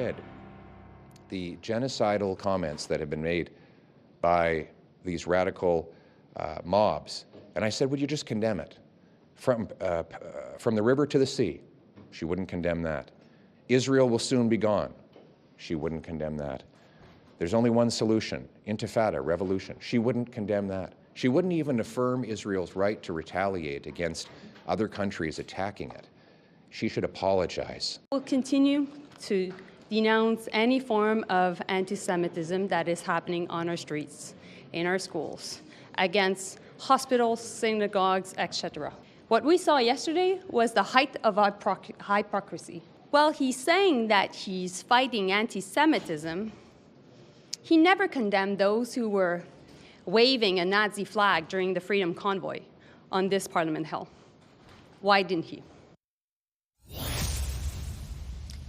read the genocidal comments that have been made by these radical mobs. And I said, would you just condemn it? From the river to the sea, she wouldn't condemn that. Israel will soon be gone. She wouldn't condemn that. There's only one solution, intifada, revolution. She wouldn't condemn that. She wouldn't even affirm Israel's right to retaliate against other countries attacking it. She should apologize. We'll continue to denounce any form of anti-Semitism that is happening on our streets, in our schools, against hospitals, synagogues, etc. What we saw yesterday was the height of hypocrisy. While he's saying that he's fighting anti-Semitism, he never condemned those who were waving a Nazi flag during the Freedom Convoy on this Parliament Hill. Why didn't he?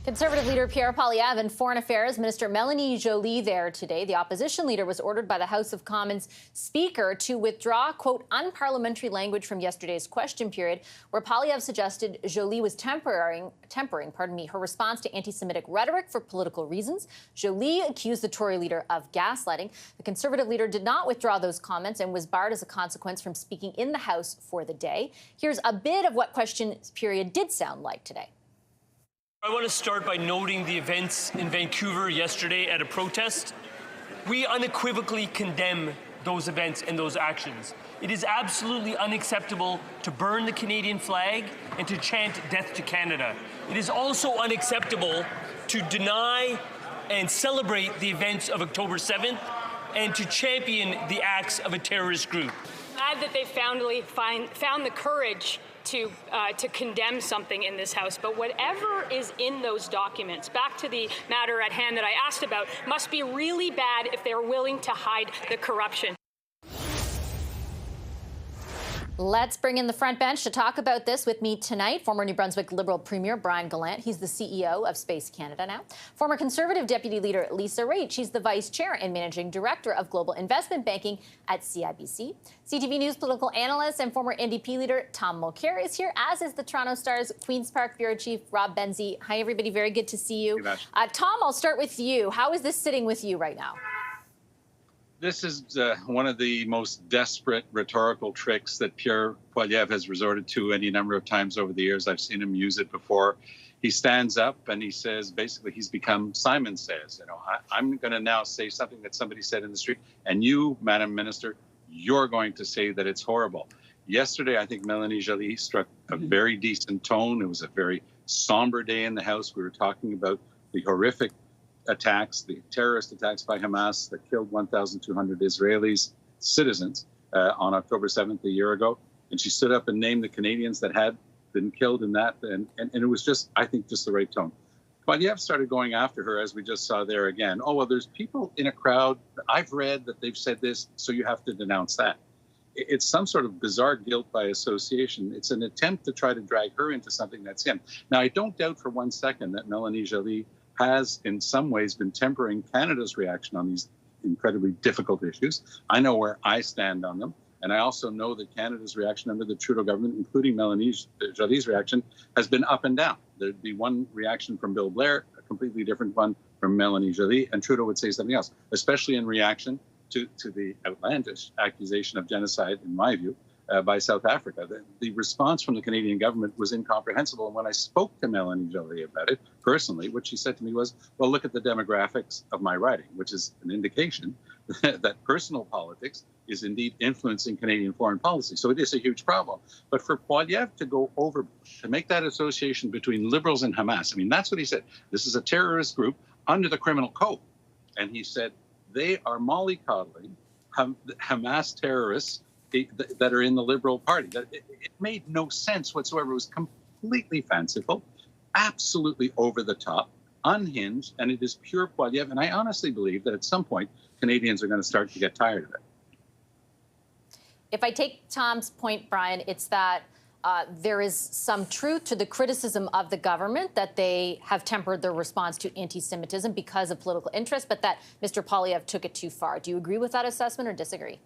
Conservative leader Pierre Poilievre and Foreign Affairs Minister Mélanie Joly there today. The opposition leader was ordered by the House of Commons Speaker to withdraw, quote, unparliamentary language from yesterday's question period, where Poilievre suggested Joly was tempering her response to anti-Semitic rhetoric for political reasons. Joly accused the Tory leader of gaslighting. The Conservative leader did not withdraw those comments and was barred as a consequence from speaking in the House for the day. Here's a bit of what question period did sound like today. I want to start by noting the events in Vancouver yesterday at a protest. We unequivocally condemn those events and those actions. It is absolutely unacceptable to burn the Canadian flag and to chant "Death to Canada." It is also unacceptable to deny and celebrate the events of October 7th and to champion the acts of a terrorist group. Glad that they found the courage to condemn something in this House, but whatever is in those documents, back to the matter at hand that I asked about, must be really bad if they're willing to hide the corruption. Let's bring in the front bench to talk about this with me tonight. Former New Brunswick Liberal Premier Brian Gallant. He's the CEO of Space Canada now. Former Conservative Deputy Leader Lisa Raitt. She's the Vice Chair and Managing Director of Global Investment Banking at CIBC. CTV News political analyst and former NDP leader Tom Mulcair is here, as is the Toronto Star's Queen's Park Bureau Chief Rob Benzie. Hi, everybody. Very good to see you. Tom, I'll start with you. How is this sitting with you right now? This is one of the most desperate rhetorical tricks that Pierre Poilievre has resorted to any number of times over the years. I've seen him use it before. He stands up and he says, basically, he's become Simon Says. I'm going to now say something that somebody said in the street, and you, Madam Minister, you're going to say that it's horrible. Yesterday, I think Mélanie Joly struck a very decent tone. It was a very somber day in the House. We were talking about the horrific attacks, the terrorist attacks by Hamas that killed 1,200 Israelis, citizens, on October 7th a year ago. And she stood up and named the Canadians that had been killed in that. And it was just, I think, just the right tone. Poilievre started going after her, as we just saw there again. Oh, well, there's people in a crowd. I've read that they've said this, so you have to denounce that. It's some sort of bizarre guilt by association. It's an attempt to try to drag her into something that's him. Now, I don't doubt for one second that Mélanie Joly has in some ways been tempering Canada's reaction on these incredibly difficult issues. I know where I stand on them. And I also know that Canada's reaction under the Trudeau government, including Mélanie Joly's reaction, has been up and down. There'd be one reaction from Bill Blair, a completely different one from Mélanie Joly, and Trudeau would say something else, especially in reaction to the outlandish accusation of genocide, in my view, by South Africa. The response from the Canadian government was incomprehensible. And when I spoke to Mélanie Joly about it personally, what she said to me was, well, look at the demographics of my writing, which is an indication that personal politics is indeed influencing Canadian foreign policy. So it is a huge problem. But for Poilievre to go over, to make that association between liberals and Hamas, I mean, that's what he said. This is a terrorist group under the criminal code. And he said they are mollycoddling Hamas terrorists that are in the Liberal Party. It made no sense whatsoever. It was completely fanciful, absolutely over the top, unhinged, and it is pure Poilievre. And I honestly believe that at some point, Canadians are going to start to get tired of it. If I take Tom's point, Brian, it's that there is some truth to the criticism of the government that they have tempered their response to anti-Semitism because of political interest, but that Mr. Poilievre took it too far. Do you agree with that assessment or disagree?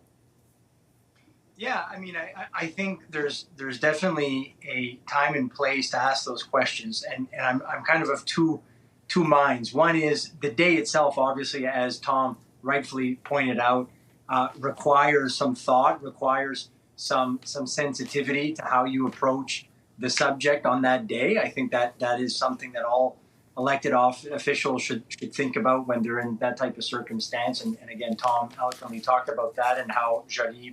Yeah, I mean, I think there's definitely a time and place to ask those questions, and I'm kind of two two minds. One is the day itself, obviously, as Tom rightfully pointed out, requires some thought, requires some sensitivity to how you approach the subject on that day. I think that is something that all elected officials should think about when they're in that type of circumstance. And again, Tom eloquently talked about that and how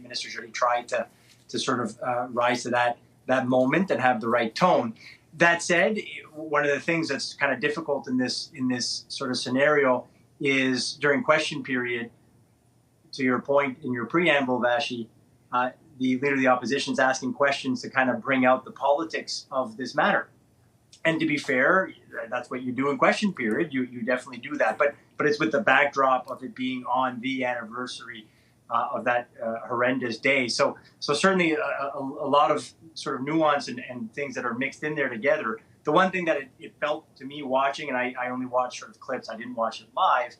Minister Joly tried to sort of rise to that moment and have the right tone. That said, one of the things that's kind of difficult in this sort of scenario is during question period, to your point in your preamble, Vassy, the leader of the opposition is asking questions to kind of bring out the politics of this matter. And to be fair, that's what you do in question period. You definitely do that. But it's with the backdrop of it being on the anniversary of that horrendous day. So certainly a lot of sort of nuance and things that are mixed in there together. The one thing that it felt to me watching, and I only watched sort of clips, I didn't watch it live,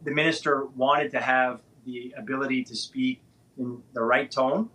the minister wanted to have the ability to speak in the right tone,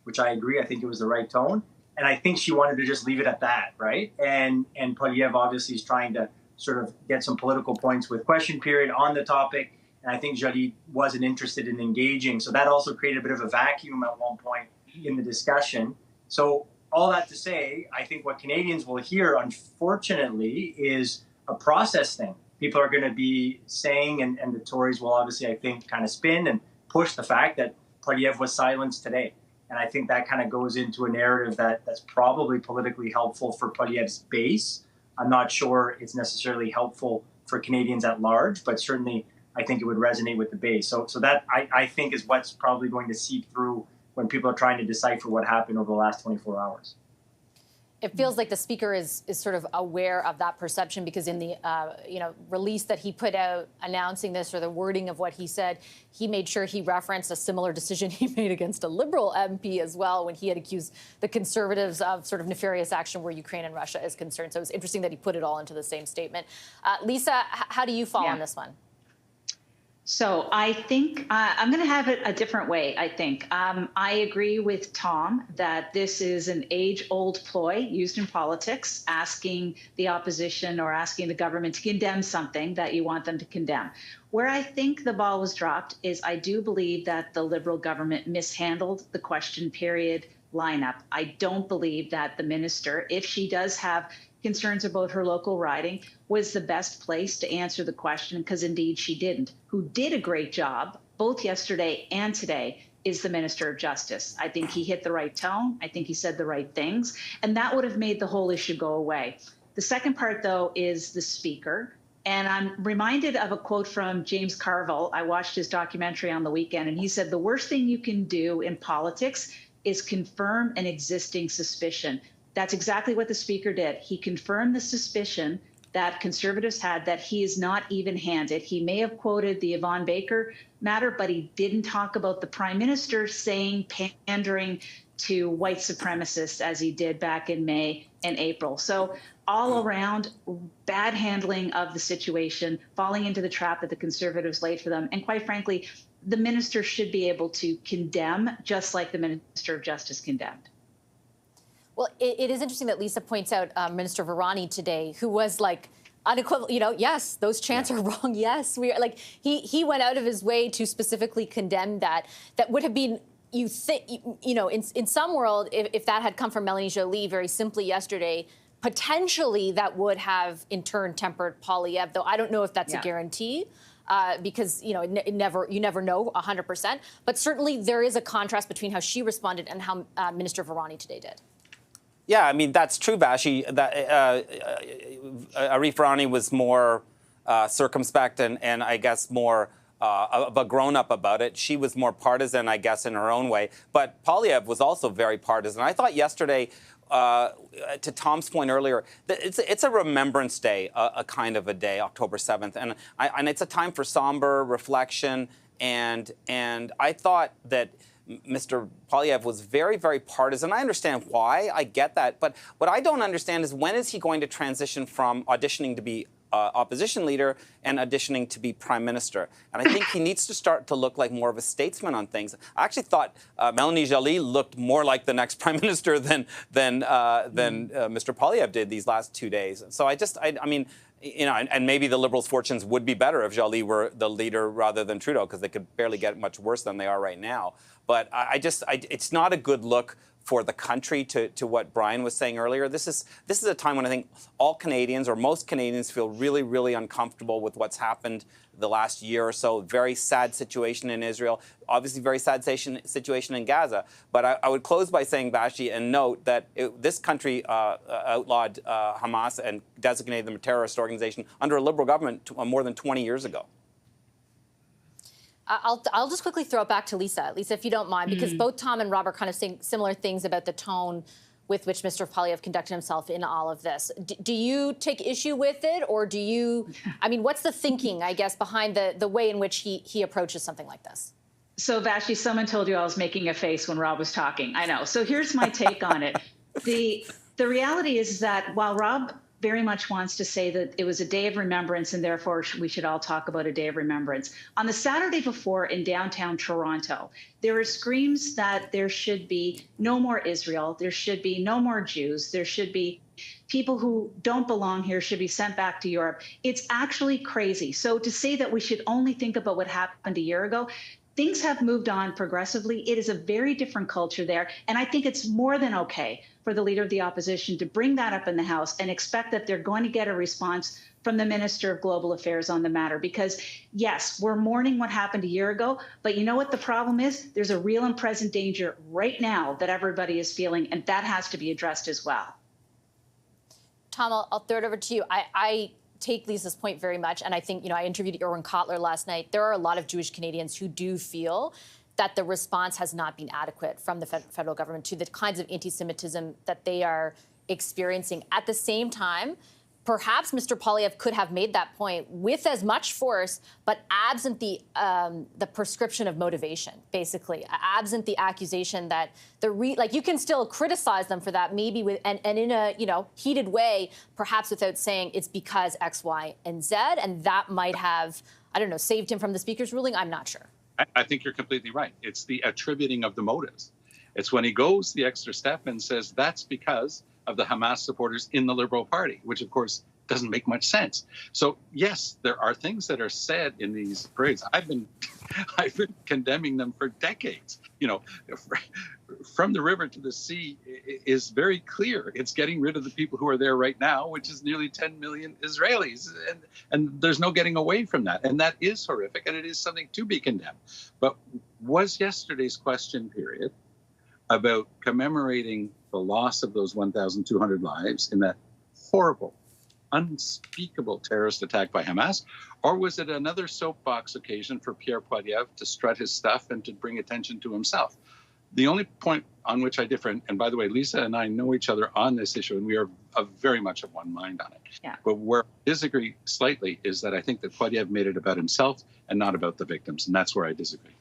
which I agree. I think it was the right tone. And I think she wanted to just leave it at that, right? And Poilievre obviously is trying to sort of get some political points with question period on the topic. And I think Joly wasn't interested in engaging. So that also created a bit of a vacuum at one point in the discussion. So all that to say, I think what Canadians will hear, unfortunately, is a process thing. People are going to be saying, and the Tories will obviously, I think, kind of spin and push the fact that Poilievre was silenced today. And I think that kind of goes into a narrative that's probably politically helpful for Poilievre's base. I'm not sure it's necessarily helpful for Canadians at large, but certainly I think it would resonate with the base. So that, I think, is what's probably going to seep through when people are trying to decipher what happened over the last 24 hours. It feels like the speaker is sort of aware of that perception, because in the release that he put out announcing this, or the wording of what he said, he made sure he referenced a similar decision he made against a Liberal MP as well, when he had accused the Conservatives of sort of nefarious action where Ukraine and Russia is concerned. So it was interesting that he put it all into the same statement. Lisa, how do you fall on this one? So I think I'm going to have it a different way, I think. I agree with Tom that this is an age-old ploy used in politics, asking the opposition or asking the government to condemn something that you want them to condemn. Where I think the ball was dropped is I do believe that the Liberal government mishandled the question period lineup. I don't believe that the minister, if she does have concerns about her local riding, was the best place to answer the question, because indeed she didn't. Who did a great job, both yesterday and today, is the Minister of Justice. I think he hit the right tone. I think he said the right things, and that would have made the whole issue go away. The second part, though, is the speaker. And I'm reminded of a quote from James Carville. I watched his documentary on the weekend, and he said, the worst thing you can do in politics is confirm an existing suspicion. That's exactly what the speaker did. He confirmed the suspicion that Conservatives had, that he is not even-handed. He may have quoted the Yvonne Baker matter, but he didn't talk about the Prime Minister saying, pandering to white supremacists as he did back in May and April. So all around, bad handling of the situation, falling into the trap that the Conservatives laid for them. And quite frankly, the minister should be able to condemn, just like the Minister of Justice condemned. Well, it is interesting that Lisa points out Minister Varani today, who was like unequivocal, yes, those chants are wrong. Yes, we are, like, he went out of his way to specifically condemn that. That would have been, you think, in some world, if that had come from Mélanie Joly very simply yesterday, potentially that would have in turn tempered Poilievre, though I don't know if that's a guarantee. Because you never know 100%. But certainly there is a contrast between how she responded and how Minister Varani today did. Yeah, I mean, that's true, Vassy. That Arif Varani was more circumspect and I guess more of a grown-up about it. She was more partisan, I guess, in her own way. But Poilievre was also very partisan. I thought yesterday, to Tom's point earlier, it's a remembrance day, a kind of a day, October 7th. And it's a time for somber reflection. And I thought that Mr. Poilievre was very, very partisan. I understand why. I get that. But what I don't understand is, when is he going to transition from auditioning to be opposition leader and auditioning to be prime minister? And I think he needs to start to look like more of a statesman on things. I actually thought Mélanie Joly looked more like the next prime minister than Mr. Poilievre did these last 2 days. So I mean, and maybe the Liberals' fortunes would be better if Joly were the leader rather than Trudeau, because they could barely get much worse than they are right now. But it's not a good look for the country, to what Brian was saying earlier. This is a time when I think all Canadians, or most Canadians, feel really, really uncomfortable with what's happened the last year or so. Very sad situation in Israel, obviously very sad situation in Gaza. But I would close by saying, Vassy, and note that this country outlawed Hamas and designated them a terrorist organization under a Liberal government more than 20 years ago. I'll just quickly throw it back to Lisa. Lisa, if you don't mind, because both Tom and Rob are kind of saying similar things about the tone with which Mr. Poilievre conducted himself in all of this. Do you take issue with it, or do you, I mean, what's the thinking, I guess, behind the way in which he approaches something like this? So, Vassy, someone told you I was making a face when Rob was talking. I know. So here's my take on it. The reality is that while Rob very much wants to say that it was a day of remembrance and therefore we should all talk about a day of remembrance, on the Saturday before in downtown Toronto, there were screams that there should be no more Israel, there should be no more Jews, there should be people who don't belong here should be sent back to Europe. It's actually crazy. So to say that we should only think about what happened a year ago, things have moved on progressively. It is a very different culture there. And I think it's more than okay for the Leader of the Opposition to bring that up in the House and expect that they're going to get a response from the Minister of Global Affairs on the matter. Because, yes, we're mourning what happened a year ago, but you know what the problem is? There's a real and present danger right now that everybody is feeling, and that has to be addressed as well. Tom, I'll throw it over to you. I take Lisa's point very much, and I think, I interviewed Irwin Cotler last night. There are a lot of Jewish Canadians who do feel that the response has not been adequate from the federal government to the kinds of anti-Semitism that they are experiencing. At the same time, perhaps Mr. Poilievre could have made that point with as much force, but absent the prescription of motivation, basically, absent the accusation that you can still criticize them for that, maybe and in a heated way, perhaps without saying it's because X, Y, and Z, and that might have, I don't know, saved him from the Speaker's ruling. I'm not sure. I think you're completely right. It's the attributing of the motives. It's when he goes the extra step and says that's because of the Hamas supporters in the Liberal Party, which, of course, doesn't make much sense. So, yes, there are things that are said in these parades. I've been condemning them for decades. From the river to the sea is very clear. It's getting rid of the people who are there right now, which is nearly 10 million Israelis. And there's no getting away from that. And that is horrific, and it is something to be condemned. But was yesterday's question period about commemorating the loss of those 1,200 lives in that horrible, unspeakable terrorist attack by Hamas, or was it another soapbox occasion for Pierre Poilievre to strut his stuff and to bring attention to himself? The only point on which I differ, and by the way, Lisa and I know each other on this issue, and we are very much of one mind on it. Yeah. But where I disagree slightly is that I think that Poilievre made it about himself and not about the victims, and that's where I disagree.